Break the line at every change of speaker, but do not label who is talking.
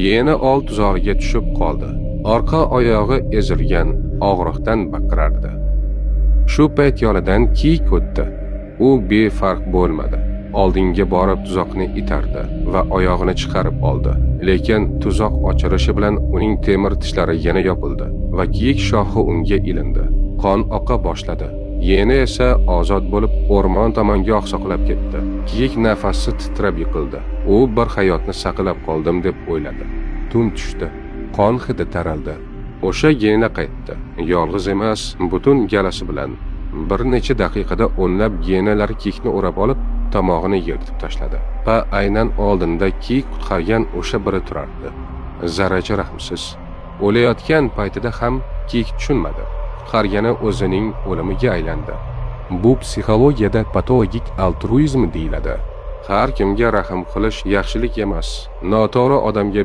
Yeni old tuzog'iga tushib qoldi. Orqa oyog'i ezilgan, og'riqdan baqirardi. Shu payt yonidan kiyik o'tdi. U befarq bo'lmadi. Oldinga borib tuzoqni itardi va oyog'ini chiqarib oldi. Lekin tuzoq ochilishi bilan uning temir tishlari yana yopildi va kiyik shoxi unga ilindi. Qon oqa boshladi. Yeni esa ozod bo'lib o'rmon tomonga oqsoqlab ketdi. Kiyik nafasi titrab yiqildi. U bir hayotni saqlab qoldim deb o'yladi. Tun tushdi. Qon hidi taraldi. O'sha gena qaytdi. Yolg'iz emas, butun galasi bilan. Bir necha daqiqada o'nlab genalar kiyikni o'rab olib, tomog'ini yirtib tashladi. Va aynan oldinda kiyik qutqargan o'sha biri turardi. Zarracha rahmsiz. O'layotgan paytida ham kiyik tushunmadi. Qutqargani o'zining o'limiga aylandi. Bu psixologiyada patologik altruizm deyiladi. Har kimga rahm qilish yaxshilik emas, noto'g'ri odamga